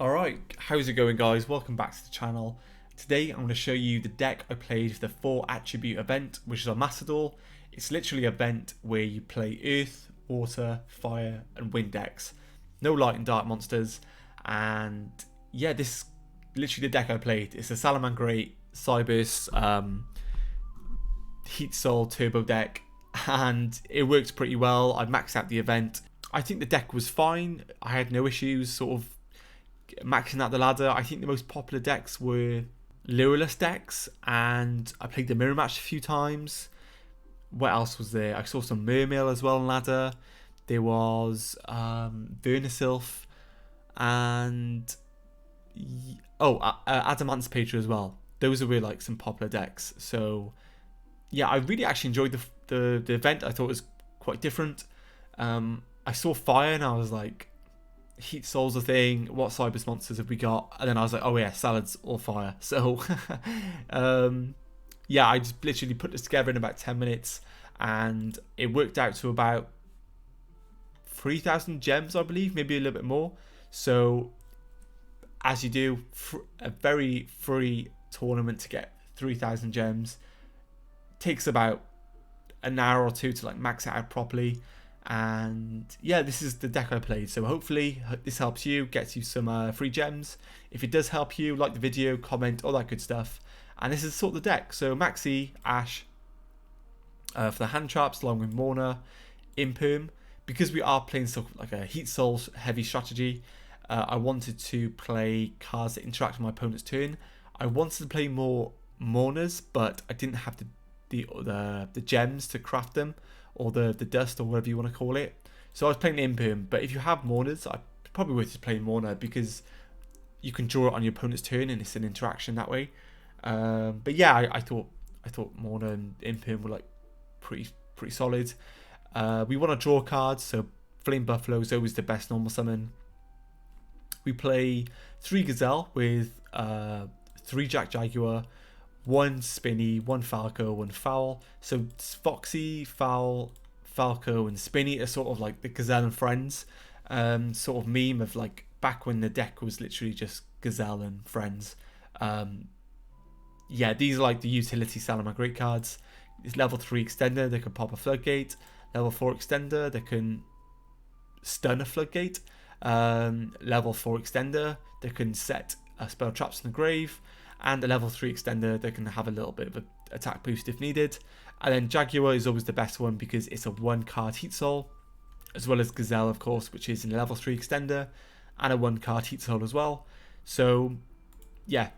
Alright, how's it going guys? Welcome back to the channel. Today I'm going to show you the deck I played for the 4 attribute event, which is on Macedor. It's literally an event where you play Earth, Water, Fire and Wind decks. No light and dark monsters. And yeah, this is literally the deck I played. It's a Salamangreat, Cybers, Heat Soul Turbo deck. And it worked pretty well. I maxed out the event. I think the deck was fine. I had no issues sort of maxing out the ladder. I think the most popular decks were Lureless decks, and I played the mirror match a few times. What else was there? I saw some Mermail as well on ladder. There was Vernisylph and Adamant's Patriot as well. Those were like some popular decks. So yeah, I really actually enjoyed the event. I thought it was quite different. I saw Fire and I was like, Heat Soul's a thing, what Cybers monsters have we got? And then I was like, oh yeah, Salad's all fire. So yeah, I just literally put this together in about 10 minutes and it worked out to about 3,000 gems, I believe, maybe a little bit more. So as you do, a very free tournament to get 3,000 gems. Takes about an hour or two to like max it out properly. And yeah, this is the deck I played, so hopefully this helps you, gets you some free gems. If it does help you, like the video, comment, all that good stuff. And this is sort of the deck. So Maxi, Ash for the hand traps, along with Morna, Imperm. Because we are playing sort of like a Heat Soul heavy strategy, I wanted to play cards that interact with my opponent's turn. I wanted to play more Mornas, but I didn't have the gems to craft them, or the dust, or whatever you want to call it. So I was playing Imperm, but if you have Mornas, I probably worth just playing Morna because you can draw it on your opponent's turn and it's an interaction that way. But yeah, I thought Morna and Imperm were like pretty solid. We want to draw cards, so Flame Buffalo is always the best normal summon. We play 3 Gazelle with 3 Jack Jaguar, 1 Spinny, 1 Falco, 1 Fowl. So Foxy, Fowl, Falco and Spinny are sort of like the Gazelle and friends sort of meme of like back when the deck was literally just Gazelle and friends. Yeah, these are like the utility Salamangreat cards. It's level 3 extender, they can pop a floodgate. Level 4 extender, they can stun a floodgate. Level 4 extender, they can set spell traps in the grave. And a level 3 extender that can have a little bit of an attack boost if needed. And then Jaguar is always the best one because it's a 1 card Heat Soul, as well as Gazelle, of course, which is a level 3 extender and a 1 card Heat Soul as well. So yeah,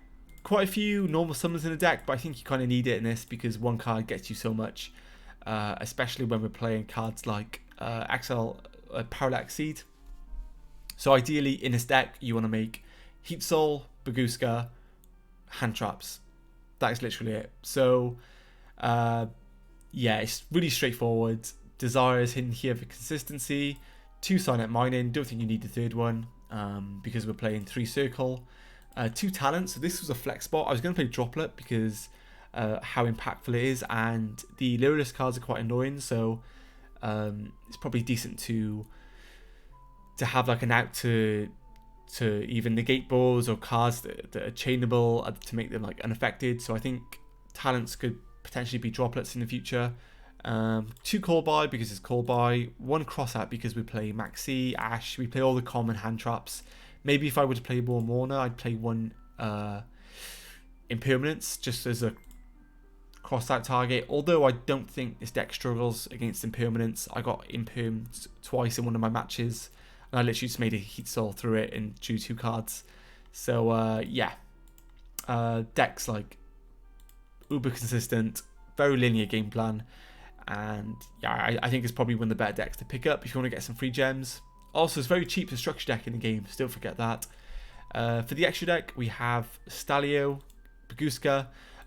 quite a few normal summons in the deck, but I think you kind of need it in this because 1 card gets you so much, especially when we're playing cards like Parallax Seed. So ideally in this deck you want to make Heat Soul, Baguska, hand traps. That is literally it. So yeah, it's really straightforward. Desire is hidden here for consistency. 2 Signet Mining, don't think you need the 3rd one because we're playing 3 Circle. 2 Talents, so this was a flex spot. I was going to play Droplet because how impactful it is, and the Lureless cards are quite annoying, so it's probably decent to have like an out to even negate balls or cards that are chainable to make them like unaffected. So I think talents could potentially be droplets in the future. 2 call by because it's call by, 1 cross out because we play Maxi, Ash, we play all the common hand traps. Maybe if I were to play more Morna, I'd play 1 Impermanence just as a cross out target. Although I don't think this deck struggles against Impermanence. I got Impermed twice in one of my matches. And I literally just made a Heat Soul through it and drew 2 cards. So yeah, deck's like uber consistent, very linear game plan, and yeah, I think it's probably one of the better decks to pick up if you want to get some free gems. Also, it's very cheap to structure deck in the game, so don't forget that. For the extra deck, we have Stalio, Baguska.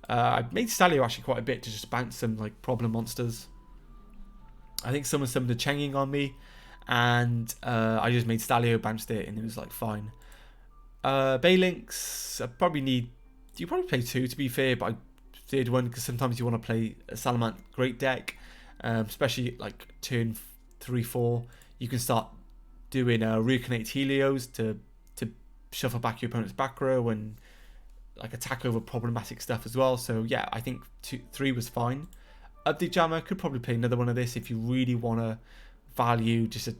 I made Stalio actually quite a bit to just bounce some like problem monsters. I think someone summoned a Chenging on me, and I just made Stalio, bounced it, and it was like fine. Baylinks, you probably play 2 to be fair, but I 3rd one because sometimes you want to play a Salamangreat deck, especially like turn 3-4. You can start doing Reconnect Helios to shuffle back your opponent's back row and like attack over problematic stuff as well. So yeah, I think 3 was fine. Update Jammer, could probably play another one of this if you really want to value just a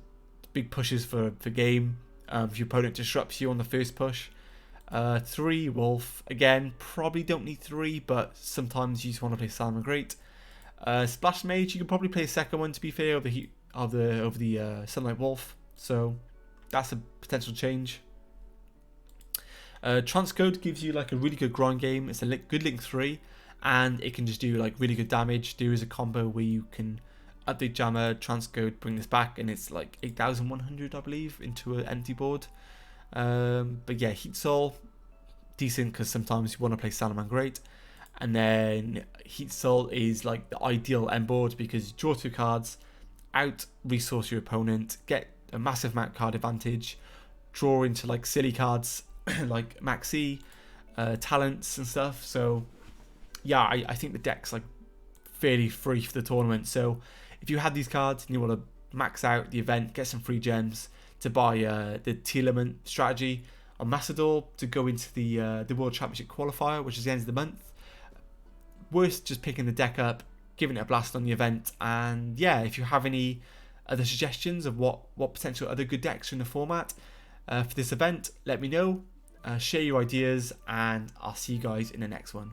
big pushes for game. If your opponent disrupts you on the first push. 3 Wolf, again, probably don't need 3, but sometimes you just want to play Salamangreat. Splash Mage, you can probably play a second one to be fair, over the Sunlight Wolf. So that's a potential change. Transcode gives you like a really good grind game. It's a good link 3, and it can just do like really good damage. There is a combo where you can update Jammer, Transcode, bring this back, and it's like 8,100, I believe, into an empty board. But yeah, Heat Soul, decent because sometimes you want to play Salamangreat. And then Heat Soul is like the ideal end board because you draw 2 cards, out resource your opponent, get a massive amount card advantage, draw into like silly cards like Maxi, talents and stuff. So yeah, I think the deck's like fairly free for the tournament. So if you had these cards and you want to max out the event, get some free gems to buy the Telement strategy on Massador to go into the World Championship qualifier, which is the end of the month, worth just picking the deck up, giving it a blast on the event. And yeah, if you have any other suggestions of what potential other good decks are in the format for this event, let me know. Share your ideas, and I'll see you guys in the next one.